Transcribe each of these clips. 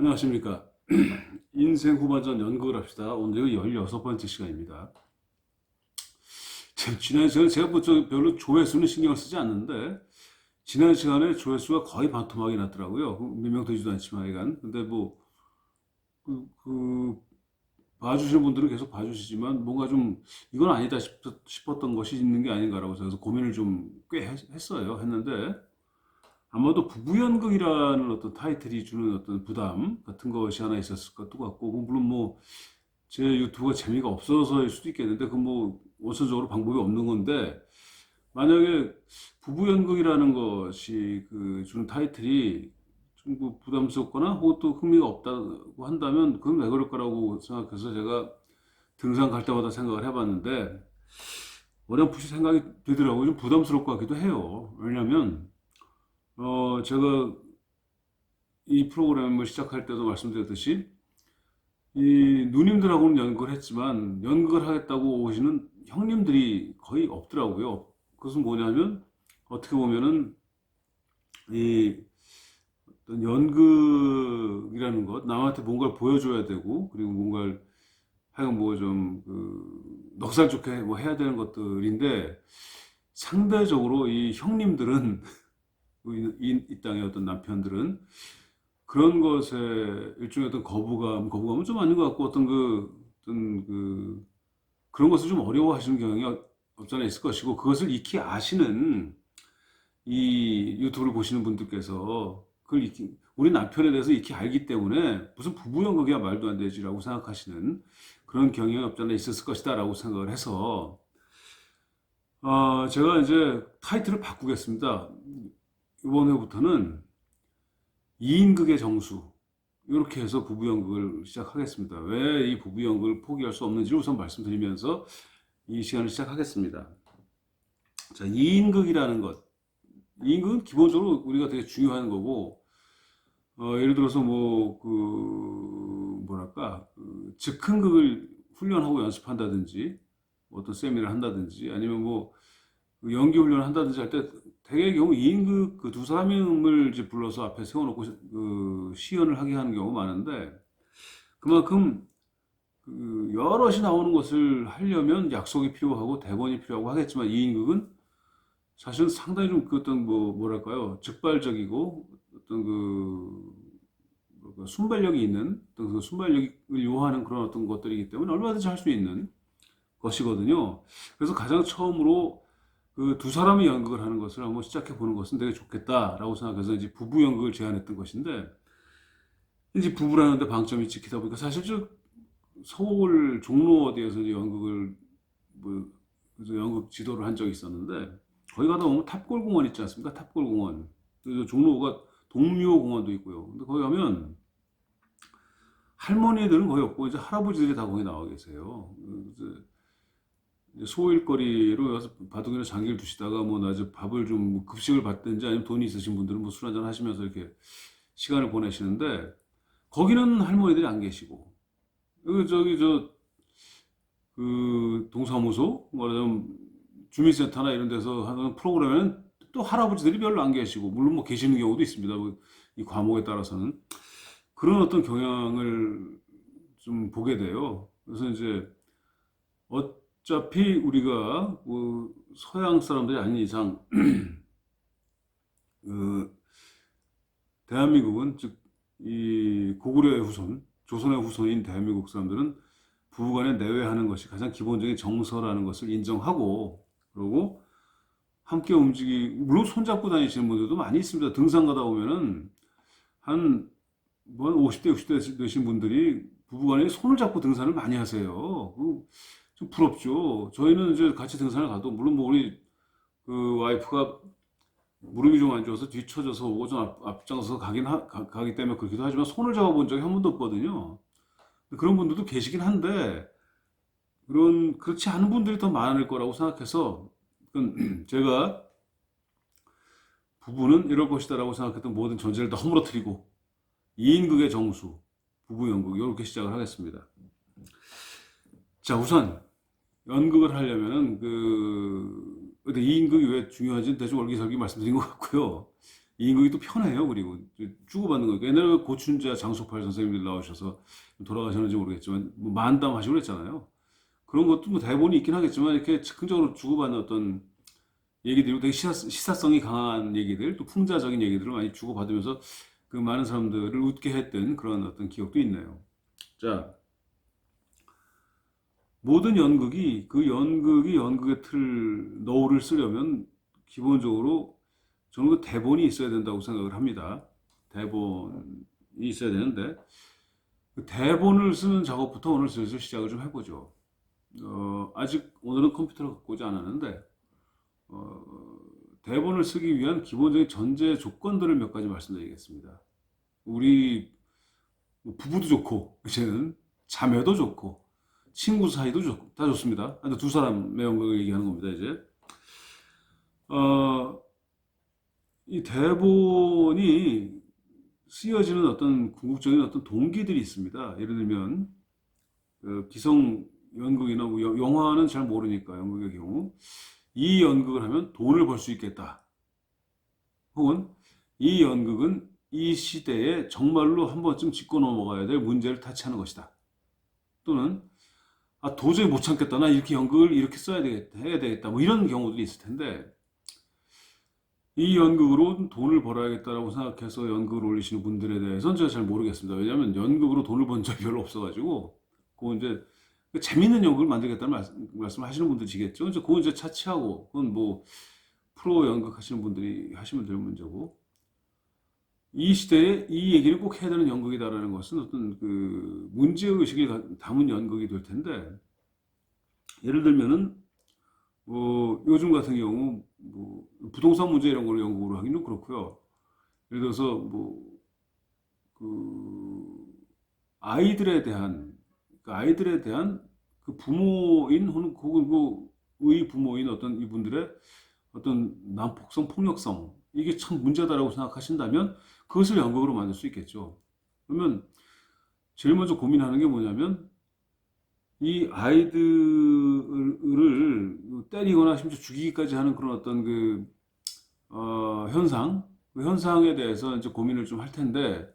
안녕하십니까. 인생 후반전 연극을 합시다. 오늘 16번째 시간입니다. 지난 시간에 제가 별로 조회수는 신경을 쓰지 않는데, 지난 시간에 조회수가 거의 반토막이 났더라고요. 민명되지도 않지만, 하여간. 근데 뭐, 봐주시는 분들은 계속 봐주시지만, 뭔가 좀, 이건 아니다 싶었던 것이 있는 게 아닌가라고 그래서 고민을 좀 꽤 했어요. 했는데, 아마도 부부연극이라는 어떤 타이틀이 주는 어떤 부담 같은 것이 하나 있었을 것도 같고, 물론 뭐, 제 유튜브가 재미가 없어서일 수도 있겠는데, 그 뭐, 원천적으로 방법이 없는 건데, 만약에 부부연극이라는 것이 주는 타이틀이 좀 부담스럽거나, 혹은 또 흥미가 없다고 한다면, 그건 왜 그럴 거라고 생각해서 제가 등산 갈 때마다 생각을 해봤는데, 어렴풋이 생각이 되더라고요. 좀 부담스러울 것 같기도 해요. 왜냐면, 제가 이 프로그램을 시작할 때도 말씀드렸듯이, 이 누님들하고는 연극을 했지만, 연극을 하겠다고 오시는 형님들이 거의 없더라고요. 그것은 뭐냐면, 어떻게 보면은, 이 어떤 연극이라는 것, 남한테 뭔가를 보여줘야 되고, 그리고 뭔가를 하여간 뭐 좀, 넉살 좋게 뭐 해야 되는 것들인데, 상대적으로 이 형님들은, 이 땅의 어떤 남편들은, 그런 것에 일종의 어떤 거부감은 좀 아닌 것 같고, 그런 것을 좀 어려워하시는 경향이 없지 않아 있을 것이고, 그것을 익히 아시는 이 유튜브를 보시는 분들께서, 우리 남편에 대해서 익히 알기 때문에, 무슨 부부연극이야 말도 안 되지라고 생각하시는 그런 경향이 없지 않아 있었을 것이다라고 생각을 해서, 제가 이제 타이틀을 바꾸겠습니다. 이번 회부터는 2인극의 정수, 이렇게 해서 부부연극을 시작하겠습니다. 왜 이 부부연극을 포기할 수 없는지 우선 말씀드리면서 이 시간을 시작하겠습니다. 자, 2인극이라는 것. 2인극은 기본적으로 우리가 되게 중요한 거고, 예를 들어서 즉흥극을 훈련하고 연습한다든지, 어떤 세미나를 한다든지, 아니면 그 연기 훈련을 한다든지 할 때, 대개의 경우 2인극 두 사람을 이제 불러서 앞에 세워놓고 시연을 하게 하는 경우가 많은데, 그만큼 여럿이 나오는 것을 하려면 약속이 필요하고 대본이 필요하고 하겠지만, 2인극은 사실은 상당히 좀 뭐랄까요, 즉발적이고 어떤 순발력이 있는 어떤 그 순발력을 요하는 그런 어떤 것들이기 때문에 얼마든지 할 수 있는 것이거든요. 그래서 가장 처음으로 두 사람이 연극을 하는 것을 한번 시작해 보는 것은 되게 좋겠다라고 생각해서 이제 부부 연극을 제안했던 것인데, 이제 부부라는 데 방점이 찍히다 보니까 사실 서울 종로 어디에서 이제 뭐 그래서 연극 지도를 한 적이 있었는데, 거기 가다 보면 탑골공원 있지 않습니까? 탑골공원. 그래서 종로가 동묘공원도 있고요. 근데 거기 가면 할머니들은 거의 없고 이제 할아버지들이 다 거기 나와 계세요. 이제 소일거리로 와서 바둑이나 장기를 두시다가 뭐 낮에 밥을 좀 급식을 받든지, 아니면 돈이 있으신 분들은 뭐 술 한잔 하시면서 이렇게 시간을 보내시는데, 거기는 할머니들이 안 계시고, 동사무소, 말하자면 주민센터나 이런 데서 하는 프로그램에는 또 할아버지들이 별로 안 계시고, 물론 뭐 계시는 경우도 있습니다. 이 과목에 따라서는. 그런 어떤 경향을 좀 보게 돼요. 그래서 이제 어차피 우리가 서양 사람들이 아닌 이상, 그 대한민국은 즉 이 고구려의 후손, 조선의 후손인 대한민국 사람들은 부부간에 내외하는 것이 가장 기본적인 정서라는 것을 인정하고, 그리고 함께 물론 손잡고 다니시는 분들도 많이 있습니다. 등산 가다 보면은 한 50대, 60대 되신 분들이 부부간에 손을 잡고 등산을 많이 하세요. 좀 부럽죠. 저희는 이제 같이 등산을 가도, 물론 뭐 우리 와이프가 무릎이 좀 안 좋아서 뒤쳐져서 오고 좀 앞장서서 가기 때문에 그렇기도 하지만, 손을 잡아본 적이 한 번도 없거든요. 그런 분들도 계시긴 한데, 그렇지 않은 분들이 더 많을 거라고 생각해서, 제가 부부는 이럴 것이다라고 생각했던 모든 전제를 다 허물어뜨리고, 2인극의 정수, 부부연극, 이렇게 시작을 하겠습니다. 자, 우선, 연극을 하려면은, 근데 2인극이 왜 중요한지는 대충 얼기설기 말씀드린 것 같고요. 이 연극이 또 편해요. 그리고 주고받는 거니까. 옛날에 고춘자, 장소팔 선생님들 나오셔서 돌아가셨는지 모르겠지만 뭐 만담 하시고 그랬잖아요. 그런 것도 뭐 대본이 있긴 하겠지만 이렇게 즉흥적으로 주고받는 어떤 얘기들이 되게 시사성이 강한 얘기들, 또 풍자적인 얘기들을 많이 주고받으면서 그 많은 사람들을 웃게 했던 그런 어떤 기억도 있네요. 자, 모든 연극이 그 연극이 연극의 틀 너울을 쓰려면 기본적으로 저는 그 대본이 있어야 된다고 생각을 합니다. 대본이 있어야 되는데 그 대본을 쓰는 작업부터 오늘 슬슬 시작을 좀 해보죠. 아직 오늘은 컴퓨터를 갖고 오지 않았는데 어, 대본을 쓰기 위한 기본적인 전제 조건들을 몇 가지 말씀드리겠습니다. 우리 뭐 부부도 좋고 이제는 자매도 좋고 친구 사이도 좋고 다 좋습니다. 근데 두 사람의 연극을 얘기하는 겁니다. 이제 어, 이 대본이 쓰여지는 어떤 궁극적인 어떤 동기들이 있습니다. 예를 들면 기성 연극이나 뭐 영화는 잘 모르니까 연극의 경우 이 연극을 하면 돈을 벌 수 있겠다. 혹은 이 연극은 이 시대에 정말로 한 번쯤 짚고 넘어가야 될 문제를 타치하는 것이다. 또는 도저히 못 참겠다. 나 이렇게 연극을 이렇게 써야 되겠다. 해야 되겠다. 뭐 이런 경우들이 있을 텐데 이 연극으로 돈을 벌어야겠다라고 생각해서 연극을 올리시는 분들에 대해서는 제가 잘 모르겠습니다. 왜냐하면 연극으로 돈을 번 적이 별로 없어가지고 그건 이제 재밌는 연극을 만들겠다는 말씀을 하시는 분들이시겠죠. 이제 그건 이제 차치하고 그건 뭐 프로 연극 하시는 분들이 하시면 될 문제고 이 시대에 이 얘기를 꼭 해야 되는 연극이다라는 것은 어떤 그 문제의식을 담은 연극이 될 텐데 예를 들면은 요즘 같은 경우 뭐 부동산 문제 이런 걸 연구를 하기는 그렇고요. 예를 들어서 그 아이들에 대한 그 부모인 혹은 그의 부모인 어떤 이분들의 어떤 난폭성, 폭력성 이게 참 문제다라고 생각하신다면 그것을 연극으로 만들 수 있겠죠. 그러면 제일 먼저 고민하는 게 뭐냐면 이 아이들을 때리거나 심지어 죽이기까지 하는 그런 어떤 그 현상에 대해서 이제 고민을 좀 할 텐데,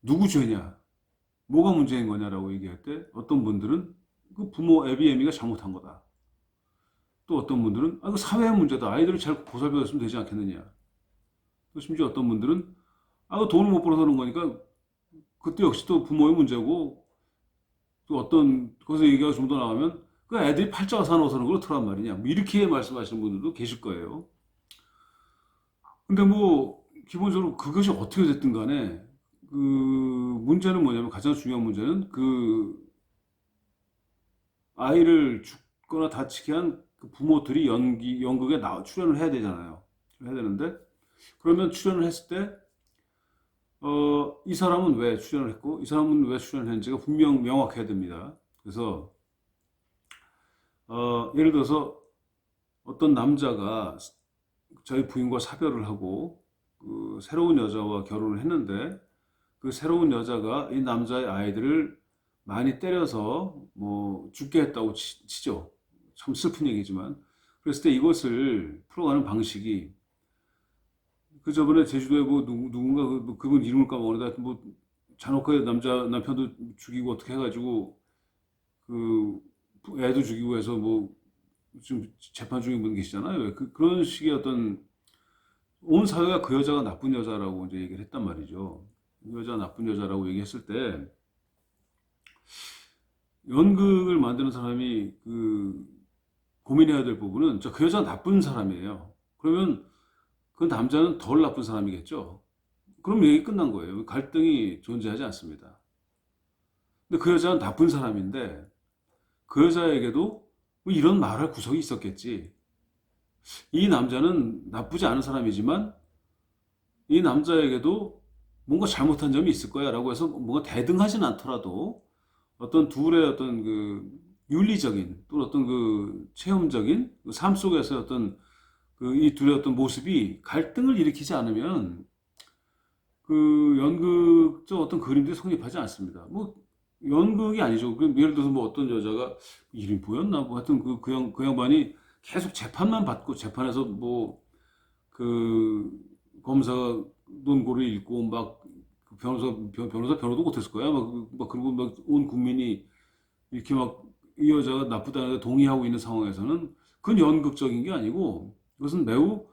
누구 죄냐? 뭐가 문제인 거냐라고 얘기할 때, 어떤 분들은 그 부모 애비애미가 잘못한 거다. 또 어떤 분들은, 그 사회의 문제다. 아이들을 잘 보살펴줬으면 되지 않겠느냐. 또 심지어 어떤 분들은, 그 돈을 못 벌어서 그런 거니까, 그것도 역시 또 부모의 문제고, 또 거기서 얘기가 좀 더 나가면, 그 애들이 팔자가 사나워서 그런 걸 어떡하란 말이냐. 뭐 이렇게 말씀하시는 분들도 계실 거예요. 근데 뭐, 기본적으로 그것이 어떻게 됐든 간에, 그, 문제는 뭐냐면, 가장 중요한 문제는 아이를 죽거나 다치게 한 그 부모들이 연극에 출연을 해야 되잖아요. 해야 되는데, 그러면 출연을 했을 때, 이 사람은 왜 출연을 했고, 이 사람은 왜 출연을 했는지가 분명 명확해야 됩니다. 그래서, 예를 들어서 어떤 남자가 저희 부인과 사별을 하고, 그 새로운 여자와 결혼을 했는데, 그 새로운 여자가 이 남자의 아이들을 많이 때려서 뭐 죽게 했다고 치죠. 참 슬픈 얘기지만. 그랬을 때 이것을 풀어가는 방식이 그 저번에 제주도에 뭐 누군가 그분 이름을 까먹었는데 하여튼 뭐 잔혹하게 남편도 죽이고 어떻게 해가지고 그 애도 죽이고 해서 뭐 지금 재판 중인 분 계시잖아요. 그런 식의 어떤 온 사회가 그 여자가 나쁜 여자라고 이제 얘기를 했단 말이죠. 그 여자가 나쁜 여자라고 얘기했을 때 연극을 만드는 사람이 고민해야 될 부분은 그 여자가 나쁜 사람이에요. 그러면 그 남자는 덜 나쁜 사람이겠죠. 그럼 얘기 끝난 거예요. 갈등이 존재하지 않습니다. 근데 그 여자는 나쁜 사람인데 그 여자에게도 뭐 이런 말할 구석이 있었겠지. 이 남자는 나쁘지 않은 사람이지만 이 남자에게도 뭔가 잘못한 점이 있을 거야 라고 해서 뭔가 대등하진 않더라도 어떤 둘의 어떤 그 윤리적인 또 어떤 그 체험적인 삶 속에서 어떤 이 둘의 어떤 모습이 갈등을 일으키지 않으면 그 연극적 어떤 그림들이 성립하지 않습니다. 뭐 연극이 아니죠. 예를 들어서 뭐 어떤 여자가 이름이 뭐였나 뭐 하여튼 그 양반이 계속 재판만 받고 재판에서 뭐 그 검사 논고를 읽고 막 변호도 못했을 거야. 그리고 막 온 국민이 이렇게 막 이 여자가 나쁘다는 동의하고 있는 상황에서는 그건 연극적인 게 아니고 그것은 매우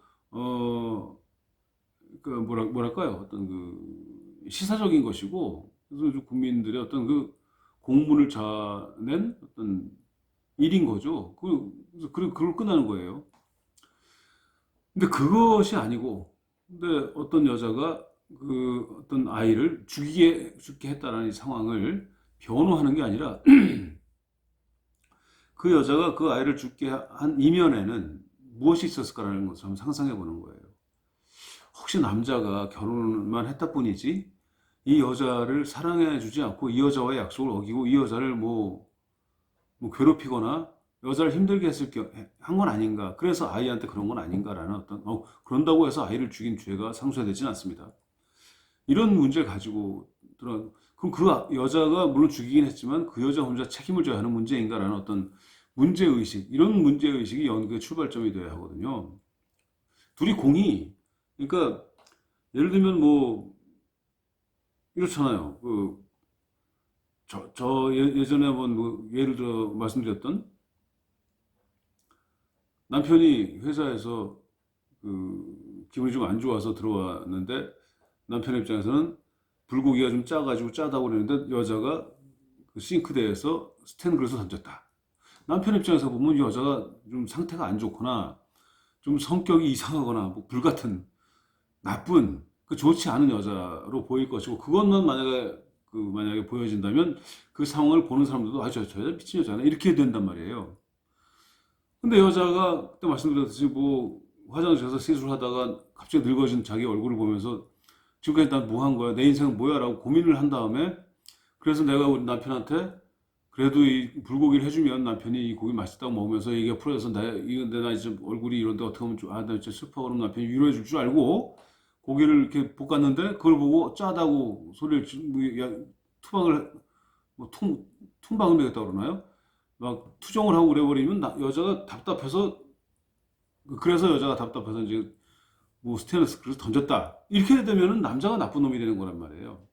그 뭐랄까요? 어떤 그 시사적인 것이고 그래서 국민들의 어떤 그 공분을 자낸 어떤 일인 거죠. 그걸 끝나는 거예요. 근데 그것이 아니고, 근데 어떤 여자가 그 어떤 아이를 죽게 했다라는 이 상황을 변호하는 게 아니라 그 여자가 그 아이를 죽게 한 이면에는 무엇이 있었을까라는 것을 한번 상상해 보는 거예요. 혹시 남자가 결혼만 했다 뿐이지 이 여자를 사랑해 주지 않고 이 여자와의 약속을 어기고 이 여자를 뭐 괴롭히거나 여자를 힘들게 한 건 아닌가. 그래서 아이한테 그런 건 아닌가라는 어떤, 그런다고 해서 아이를 죽인 죄가 상쇄되지는 않습니다. 이런 문제를 가지고 그럼 그 여자가 물론 죽이긴 했지만 그 여자 혼자 책임을 져야 하는 문제인가라는 어떤 문제의식, 이런 문제의식이 연극의 출발점이 돼야 하거든요. 둘이 그러니까 예를 들면 뭐, 이렇잖아요. 예전에 한번 뭐 예를 들어 말씀드렸던 남편이 회사에서 기분이 좀 안 좋아서 들어왔는데 남편 입장에서는 불고기가 좀 짜가지고 짜다고 그러는데 여자가 그 싱크대에서 스텐 그릇을 던졌다. 남편 입장에서 보면 여자가 좀 상태가 안 좋거나 좀 성격이 이상하거나 뭐 불같은 나쁜 좋지 않은 여자로 보일 것이고 그것만 만약에 보여진다면 그 상황을 보는 사람들도 저 여자 미친 여자네 이렇게 된단 말이에요. 근데 여자가 그때 말씀드렸듯이 뭐 화장실에서 시술하다가 갑자기 늙어진 자기 얼굴을 보면서 지금까지 난 뭐 한 거야? 내 인생은 뭐야? 라고 고민을 한 다음에 그래서 내가 우리 남편한테 그래도 이 불고기를 해주면 남편이 이 고기 맛있다고 먹으면서 얘기가 풀어져서 나 이제 얼굴이 이런데 어떻게 하면 나 진짜 슬퍼 그러면 남편이 위로해 줄 줄 알고 고기를 이렇게 볶았는데 그걸 보고 짜다고 투방을 퉁방을 매겠다 그러나요? 막 투정을 하고 그래버리면 여자가 답답해서 그래서 여자가 답답해서 이제 뭐 스테인리스 그릇을 던졌다 이렇게 되면은 남자가 나쁜 놈이 되는 거란 말이에요.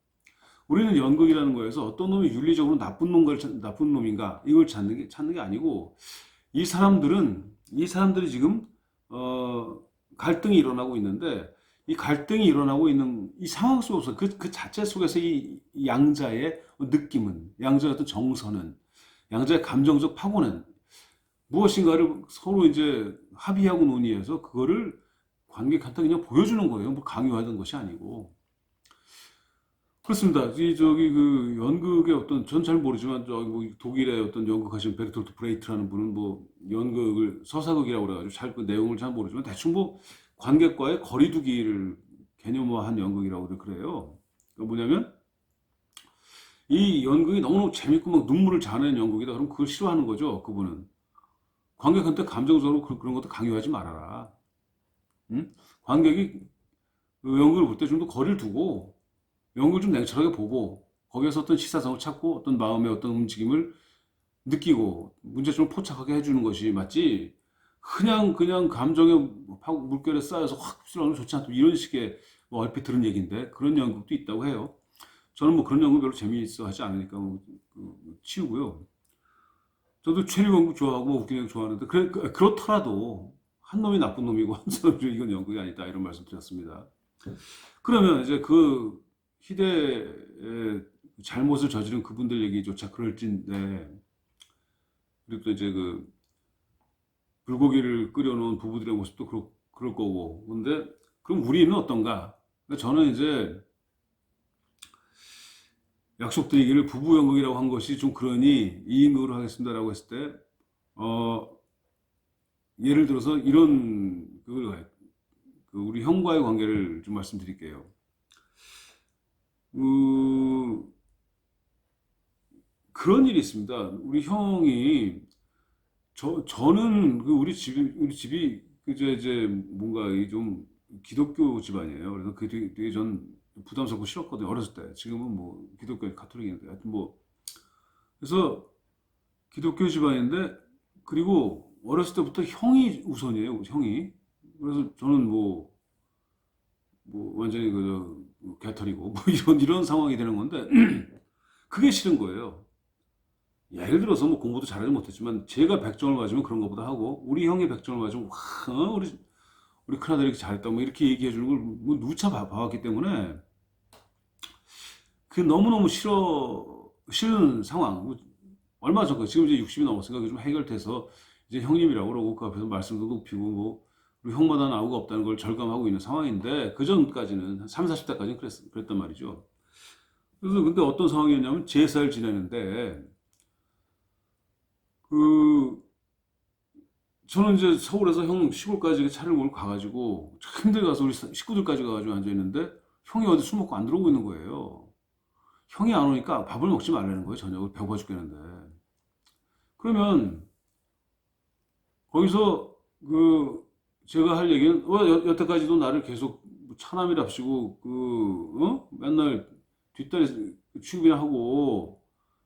우리는 연극이라는 거에서 어떤 놈이 윤리적으로 나쁜 놈인가 이걸 찾는 게 아니고 이 사람들이 지금 갈등이 일어나고 있는데 이 갈등이 일어나고 있는 이 상황 속에서 그 자체 속에서 이 양자의 느낌은 양자의 어떤 정서는 양자의 감정적 파고는 무엇인가를 서로 이제 합의하고 논의해서 그거를 관객한테 그냥 보여주는 거예요. 뭐 강요하던 것이 아니고. 그렇습니다. 저기 그 연극의 어떤 전 잘 모르지만 저기 뭐 독일의 어떤 연극하신 베르톨트 브레이트라는 분은 뭐 연극을 서사극이라고 그래가지고 잘 그 내용을 잘 모르지만 대충 뭐 관객과의 거리두기를 개념화한 연극이라고 그래요. 그러니까 뭐냐면 이 연극이 너무너무 재밌고 막 눈물을 자아내는 연극이다. 그럼 그걸 싫어하는 거죠. 그분은 관객한테 감정적으로 그런 것도 강요하지 말아라. 응? 관객이 그 연극을 볼 때 좀 더 거리를 두고 연극을 좀 냉철하게 보고 거기에서 어떤 시사성을 찾고 어떤 마음의 어떤 움직임을 느끼고 문제점을 포착하게 해주는 것이 맞지. 그냥 감정의 물결에 쌓여서 확 흡수하는 좋지 않다. 이런 식의 뭐 얼핏 들은 얘기인데 그런 연극도 있다고 해요. 저는 뭐 그런 연극 별로 재미있어 하지 않으니까 치우고요. 저도 체류 연극 좋아하고 뭐 웃기는 연극 좋아하는데 그렇더라도 한 놈이 나쁜 놈이고 한 사람이 이건 연극이 아니다 이런 말씀 드렸습니다. 그러면 이제 그 희대의 잘못을 저지른 그분들 얘기조차 그럴진데 그리고 또 이제 그 불고기를 끓여놓은 부부들의 모습도 그럴 거고 근데 그럼 우리는 어떤가? 그러니까 저는 이제 약속드리기를 부부 연극이라고 한 것이 좀 그러니 이 인극으로 하겠습니다라고 했을 때 예를 들어서 이런 우리 형과의 관계를 좀 말씀드릴게요. 그런 일이 있습니다. 우리 형이 저는 우리 집이 이제 뭔가 좀 기독교 집안이에요. 그래서 그게 되게 전 부담스럽고 싫었거든요. 어렸을 때. 지금은 뭐 기독교 가톨릭인데 하여튼 뭐 그래서 기독교 집안인데 그리고 어렸을 때부터 형이 우선이에요. 형이. 그래서 저는 뭐 뭐 완전히 개털이고 뭐 이런 상황이 되는 건데 그게 싫은 거예요. 예를 들어서 뭐 공부도 잘하지 못했지만 제가 100점을 맞으면 그런 것보다 하고 우리 형이 100점을 맞으면 와 우리 큰아들이 이렇게 잘했다 뭐 이렇게 얘기해 주는 걸 뭐 누차 봐왔기 때문에 그게 너무너무 싫은 상황. 뭐 얼마 전까 지금 이제 60이 넘었으니까 좀 해결돼서 이제 형님이라고 그러고 그 앞에서 말씀도 높이고 뭐 우리 형마다 나우가 없다는 걸 절감하고 있는 상황인데 그 전까지는 한 3, 40대까지는 그랬단 말이죠. 그래서 근데 어떤 상황이었냐면 제사를 지내는데 그 저는 이제 서울에서 형 시골까지 차를 몰고 가가지고 힘들게 가서 우리 식구들까지 가가지고 앉아 있는데 형이 어디 술 먹고 안 들어오고 있는 거예요. 형이 안 오니까 밥을 먹지 말라는 거예요. 저녁을 배고파 죽겠는데. 그러면 거기서 제가 할 얘기는 여태까지도 나를 계속 뭐 차남이랍시고 맨날 뒷다리 취급이나 하고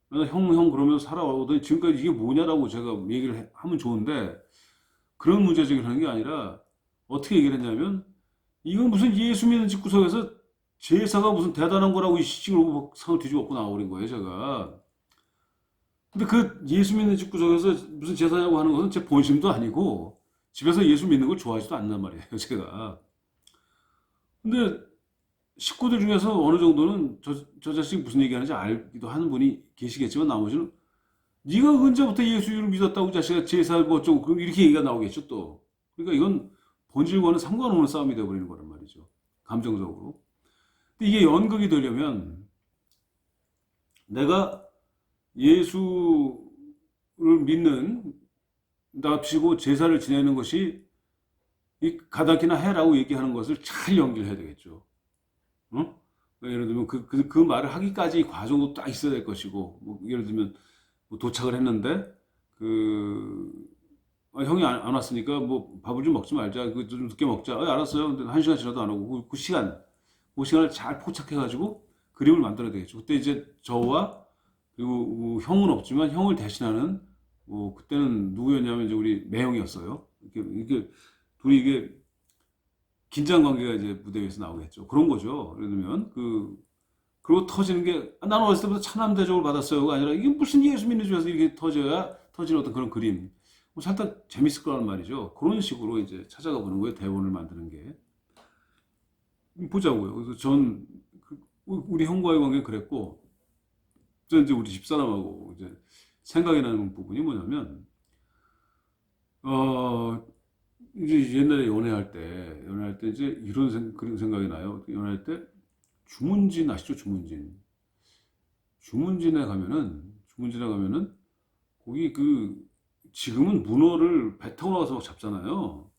맨날 형 그러면서 살아오더니 지금까지 이게 뭐냐라고 제가 얘기를 하면 좋은데 그런 문제 제기를 하는 게 아니라 어떻게 얘기를 했냐면 이건 무슨 예수 믿는 집구석에서 제사가 무슨 대단한 거라고 이 시식을 상을 뒤집어 엎고 나와버린 거예요 제가. 근데 그 예수 믿는 집구석에서 무슨 제사냐고 하는 것은 제 본심도 아니고 집에서 예수 믿는 걸 좋아하지도 않는 말이에요 제가. 근데 식구들 중에서 어느 정도는 저 자식 무슨 얘기하는지 알기도 하는 분이 계시겠지만 나머지는 네가 언제부터 예수를 믿었다고 자식아 제사 뭐 어쩌고 이렇게 얘기가 나오겠죠 또. 그러니까 이건 본질과는 상관없는 싸움이 되어버리는 거란 말이죠. 감정적으로. 근데 이게 연극이 되려면 내가 예수를 믿는 납치고 제사를 지내는 것이 이 가다키나 해라고 얘기하는 것을 잘 연기를 해야 되겠죠. 어? 예를 들면 그 말을 하기까지 이 과정도 딱 있어야 될 것이고 뭐 예를 들면 뭐 도착을 했는데 형이 안 왔으니까 뭐 밥을 좀 먹지 말자 좀 늦게 먹자 알았어요. 근데 1시간 지나도 안 오고 그 시간을 잘 포착해가지고 그림을 만들어야 되겠죠. 그때 이제 저와 그리고 뭐 형은 없지만 형을 대신하는 뭐 그때는 누구였냐면 이제 우리 매형이었어요. 이게 둘이 이게 긴장 관계가 이제 무대 위에서 나오겠죠. 그런 거죠. 예를 들면 그리고 터지는 게 나는 어렸을 때부터 차남 대접을 받았어요가 아니라 이게 무슨 예수 믿는 집에서 이렇게 터져야 터지는 어떤 그런 그림. 뭐 살짝 재밌을 거란 말이죠. 그런 식으로 이제 찾아가 보는 거예요. 대본을 만드는 게. 보자고요. 그래서 우리 형과의 관계는 그랬고 저 이제 우리 집사람하고 이제 생각이 나는 부분이 뭐냐면 어 이제 옛날에 연애할 때 이제 그런 생각이 나요. 연애할 때 주문진 아시죠? 주문진에 가면은 거기 지금은 문어를 배 타고 나가서 막 잡잖아요.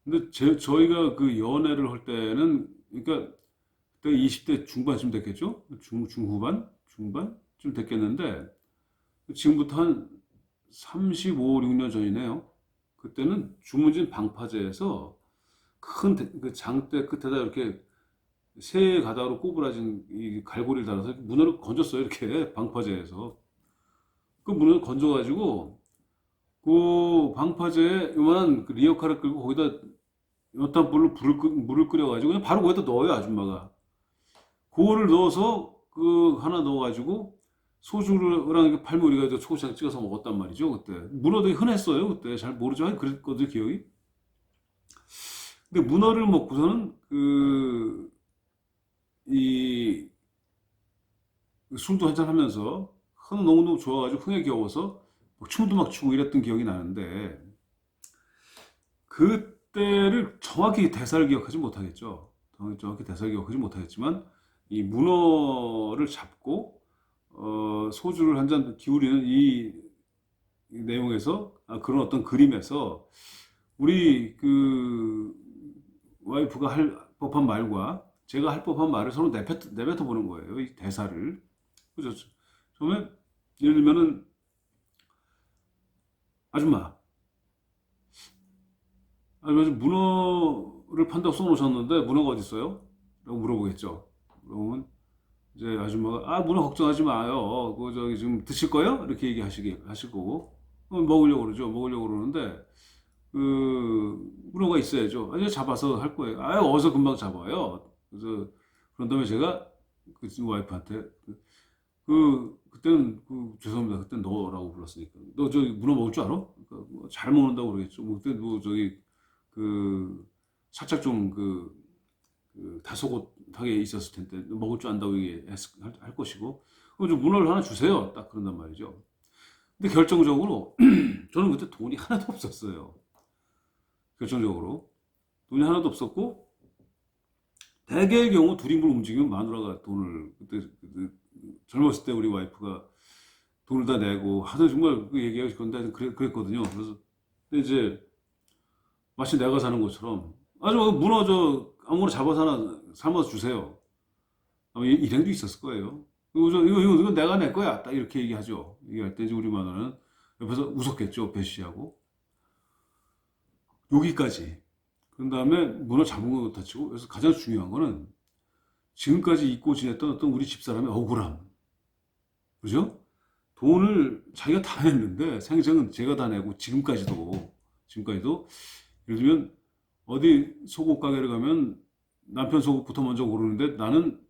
근데 저희가 그 연애를 할 때는 그러니까 그때 20대 중반쯤 됐겠죠? 중후반? 중반쯤 됐겠는데 지금부터 한 35, 6년 전이네요. 그때는 주문진 방파제에서 큰 그 장대 끝에다 이렇게 새 가닥으로 꼬부라진 이 갈고리를 달아서 문어를 건졌어요. 이렇게 방파제에서. 그 문어를 건져가지고 그 방파제에 요만한 그 리어카를 끌고 거기다 연탄 불로 물을 끓여가지고 그냥 바로 거기다 넣어요 아줌마가. 그거를 넣어서 하나 넣어가지고 소주랑 이렇게 팔면 우리가 이제 소주장 찍어서 먹었단 말이죠 그때. 문어도 흔했어요 그때. 잘 모르죠. 그랬거든 기억이. 근데 문어를 먹고서는 이 술도 한잔 하면서 너무너무 좋아가지고 흥에 겨워서 뭐 춤도 막 추고 이랬던 기억이 나는데 그때를 정확히 대사를 기억하지 못하겠죠. 정확히 대사를 기억하지 못하겠지만 이 문어를 잡고 소주를 한 잔 기울이는 이 내용에서 그런 어떤 그림에서 우리 와이프가 할 법한 말과 제가 할 법한 말을 서로 내뱉어 보는 거예요. 이 대사를. 그죠? 처음에 예를 들면은 아줌마 문어를 판다고 써놓으셨는데 문어가 어디 있어요? 라고 물어보겠죠. 그러면 이제 아줌마가 문어 걱정하지 마요. 그거 지금 드실 거예요? 이렇게 하실 거고 먹으려고 그러죠. 먹으려고 그러는데 문어가 있어야죠. 아니, 잡아서 할 거예요. 아, 어디서 금방 잡아요. 그래서, 그런 다음에 제가 그 와이프한테, 그때는, 죄송합니다. 그때 너라고 불렀으니까. 너 저기 문어 먹을 줄 알아? 그러니까 뭐잘 먹는다고 그러겠죠. 뭐 그때 뭐 저기, 그, 살짝 좀 다소곳하게 있었을 텐데, 먹을 줄 안다고 할 것이고, 그럼 좀 문어를 하나 주세요. 딱 그런단 말이죠. 근데 결정적으로, 저는 그때 돈이 하나도 없었어요. 결정적으로. 돈이 하나도 없었고, 대개의 경우 둘이물 움직이면 마누라가 돈을, 젊었을 때 우리 와이프가 돈을 다 내고, 하도 정말 그 얘기하기 건데, 그랬거든요. 그래서, 근데 이제, 마치 내가 사는 것처럼, 아주 문어 아무거나 잡아서 하나 삶아서 주세요. 아마 일행도 있었을 거예요. 이거 내가 낼 거야. 딱 이렇게 얘기하죠. 얘기할 때 이제 우리 마누라는 옆에서 웃었겠죠. 배시하고. 여기까지. 그런 다음에 문어 잡은 거 다치고. 그래서 가장 중요한 거는 지금까지 잊고 지냈던 어떤 우리 집사람의 억울함. 그죠? 돈을 자기가 다 냈는데 생생은 제가 다 내고 지금까지도 예를 들면 어디 속옷 가게를 가면 남편 속옷부터 먼저 고르는데 나는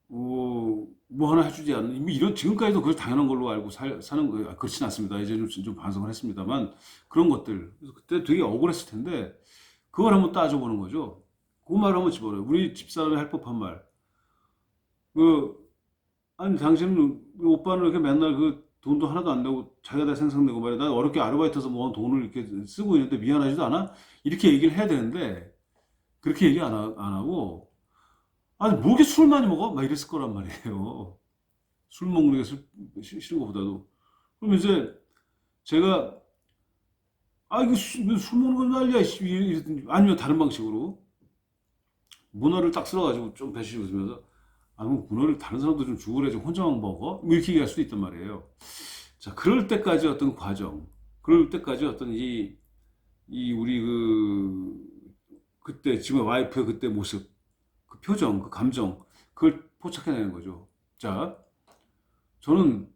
뭐 하나 해주지 않는 뭐 이런 지금까지도 그걸 당연한 걸로 알고 사는 거예요. 그렇진 않습니다. 이제 좀 반성을 했습니다만 그런 것들 그래서 그때 되게 억울했을 텐데 그걸 한번 따져보는 거죠. 그 말을 한번 집어넣어요. 우리 집사람이 할 법한 말. 그 아니 당신 오빠는 이렇게 맨날 그 돈도 하나도 안 내고 자기가 다 생산내고 말이야. 난 어렵게 아르바이트해서 모은 돈을 이렇게 쓰고 있는데 미안하지도 않아? 이렇게 얘기를 해야 되는데 그렇게 얘기 안 하고 아니 뭐게 술 많이 먹어? 막 이랬을 거란 말이에요. 술 먹는 게 싫은 것보다도. 그럼 이제 제가 아 이거 술 먹는 건 난리야. 아니면 다른 방식으로 문어를 딱 쓸어가지고 좀 배시 웃으면서 아 그럼 문어를 다른 사람도 좀 주고 그래 좀 혼자만 먹어? 뭐 이렇게 얘기할 수도 있단 말이에요. 자 그럴 때까지 어떤 과정 그럴 때까지 어떤 이 우리 그때 지금 와이프의 그때 모습 그 표정 그 감정 그걸 포착해내는 거죠. 자 저는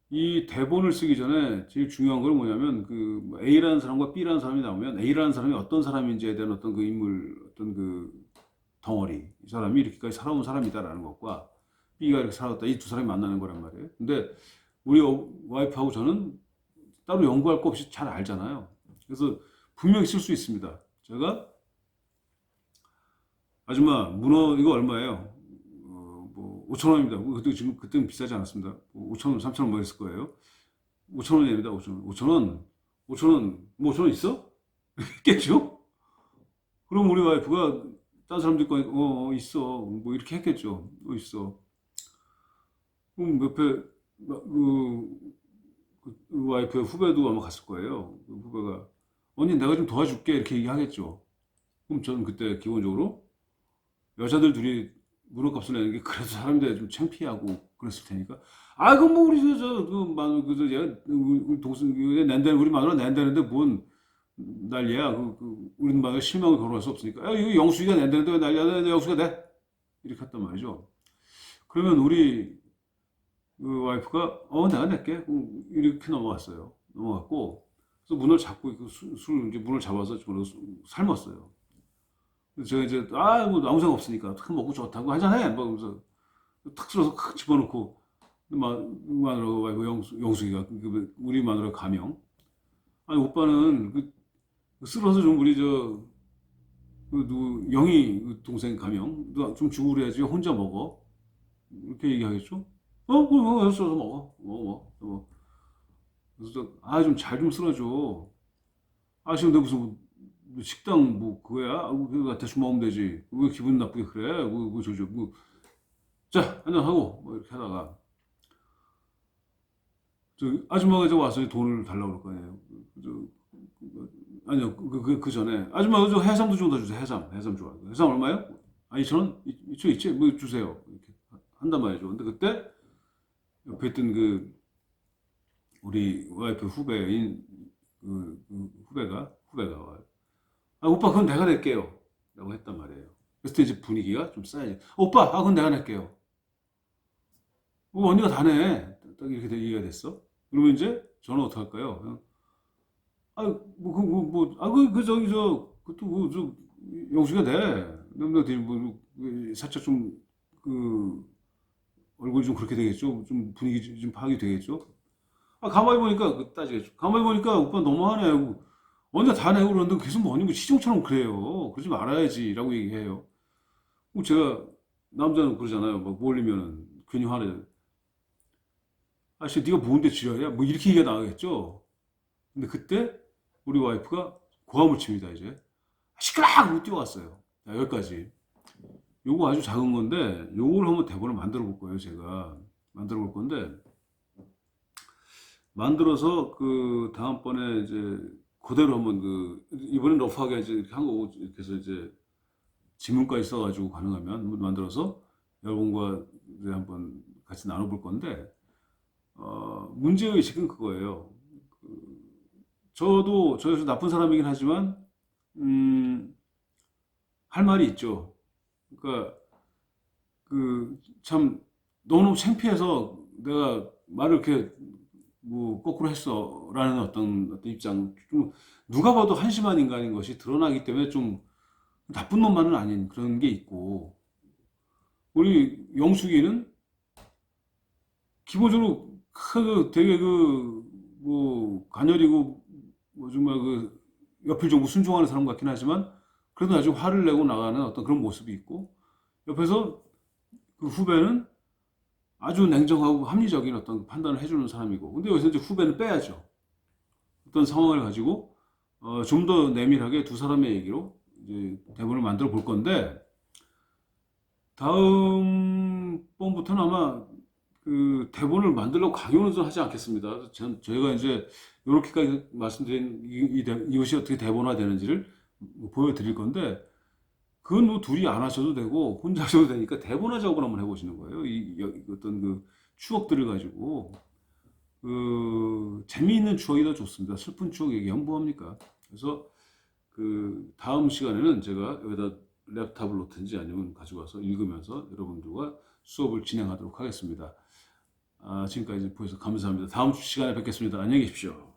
이 대본을 쓰기 전에 제일 중요한 건 뭐냐면 뭐 A라는 사람과 B라는 사람이 나오면 A라는 사람이 어떤 사람인지에 대한 어떤 그 인물 어떤 그 덩어리 이 사람이 이렇게까지 살아온 사람이다라는 것과 B가 이렇게 살았다 이 두 사람이 만나는 거란 말이에요. 근데 우리 와이프하고 저는 따로 연구할 거 없이 잘 알잖아요. 그래서 분명히 쓸 수 있습니다. 제가 아줌마 문어 이거 얼마예요? 뭐 5천 원입니다. 그때 지금 그때는 비싸지 않았습니다. 5천 원, 3천 원 뭐 있을 거예요. 5천 원입니다. 5천 원. 5천 원. 5천 원. 뭐 5천 원 있어? 했겠죠? 그럼 우리 와이프가 딴 사람들 거 있어. 뭐 이렇게 했겠죠. 있어. 그럼 옆에 그 와이프의 후배도 아마 갔을 거예요. 그 후배가 언니 내가 좀 도와줄게 이렇게 얘기하겠죠. 그럼 저는 그때 기본적으로 여자들 둘이 문어값을 내는 게 그래도 사람들이 좀 창피하고 그랬을 테니까 아 그럼 뭐 우리 저그 마누 그저 얘가 우리 동생 낸다는 우리 마누라 낸다는데 뭔 난리야 우리 마누라 실망을 거론할 수 없으니까 야 이거 영숙이가 낸다는데 왜 난리야 내 영숙이가 내 이렇게 했단 말이죠. 그러면 우리 그 와이프가 내가 낼게 이렇게 넘어갔어요. 넘어갔고 그래서 문을 잡고 이제 문을 잡아서 저를 삶았어요. 그래서 제가 이제 뭐 아무 생각 없으니까 탁 먹고 좋다고 하잖아요. 뭐 그러면서 탁 쓸어서 칵 집어넣고 마누라가 와이프 영숙이가 우리 마누라 가명 아니 오빠는 쓸어서 좀 우리 누구 영희 동생 가명 좀 주고 그래야지 혼자 먹어 이렇게 얘기하겠죠? 그럼 써서 먹어. 그래서 좀 잘 좀 쓸어줘. 지금 내가 무슨 식당 뭐 그거야? 그거 대충 먹으면 되지. 왜 기분 나쁘게 그래? 자 한잔 하고 뭐 이렇게 하다가 아줌마가 이제 와서 돈을 달라고 그럴 거 아니에요. 아니요 그 전에 아줌마 저 해삼도 좀 더 주세요. 해삼 좋아. 해삼 얼마요? 2천 원? 있지 뭐 주세요. 이렇게 한단 말이죠. 근데 그때 옆에 있던 우리 와이프 후배인 후배가 와요. 오빠 그건 내가 낼게요. 라고 했단 말이에요. 그래서 이제 분위기가 좀 쌓여요. 오빠 그건 내가 낼게요. 언니가 다 내. 딱 이렇게 얘기가 됐어. 그러면 이제 저는 어떡할까요? 저기, 그것도, 영수가 돼. 너무나, 살짝 좀, 그, 얼굴이 좀 그렇게 되겠죠? 좀 분위기 좀 파악이 되겠죠? 가만히 보니까, 따지겠죠. 가만히 보니까, 오빠 너무하네. 언제 다 내고 그러는데 계속 뭐니, 뭐 시종처럼 그래요. 그러지 말아야지. 라고 얘기해요. 제가, 남자는 그러잖아요. 막 몰리면은, 괜히 화내. 아씨, 네가 뭔데 지랄이야? 뭐 이렇게 얘기가 나가겠죠? 근데 그때, 우리 와이프가 고함을 칩니다, 이제. 시끄러! 하고 뛰어왔어요. 자, 여기까지. 요거 아주 작은 건데, 요걸 한번 대본을 만들어 볼 거예요, 제가. 만들어 볼 건데, 만들어서 그 다음번에 이제 그대로 한번 이번엔 러프하게 이제 이렇게 한 거고, 이렇게 해서 이제 지문까지 써가지고 가능하면 한번 만들어서 여러분과 이제 한번 같이 나눠볼 건데, 문제의식은 그거예요. 저에서 나쁜 사람이긴 하지만, 음, 할 말이 있죠. 그러니까, 참, 너무 창피해서 내가 말을 이렇게 뭐 거꾸로 했어 라는 어떤 입장, 좀 누가 봐도 한심한 인간인 것이 드러나기 때문에 좀 나쁜 놈만은 아닌 그런 게 있고, 우리 영숙이는 기본적으로 되게 뭐 가녀리고 뭐 정말 옆을 정부 순종하는 사람 같긴 하지만 그래도 아주 화를 내고 나가는 어떤 그런 모습이 있고, 옆에서 그 후배는 아주 냉정하고 합리적인 어떤 판단을 해주는 사람이고, 근데 여기서 이제 후배는 빼야죠. 어떤 상황을 가지고 좀 더 내밀하게 두 사람의 얘기로 이제 대본을 만들어 볼 건데, 다음 번부터는 아마 그 대본을 만들려고 강요는 하지 않겠습니다. 저희가 이제 이렇게까지 말씀드린 이것이 어떻게 대본화 되는지를 보여드릴 건데, 그건 뭐 둘이 안 하셔도 되고 혼자 하셔도 되니까 대본화 작업을 한번 해보시는 거예요. 어떤 추억들을 가지고 재미있는 추억이 더 좋습니다. 슬픈 추억 얘기하면 뭐합니까? 그래서 다음 시간에는 제가 여기다 랩탑을 놓든지 아니면 가져와서 읽으면서 여러분들과 수업을 진행하도록 하겠습니다. 지금까지 보셔서 감사합니다. 다음 시간에 뵙겠습니다. 안녕히 계십시오.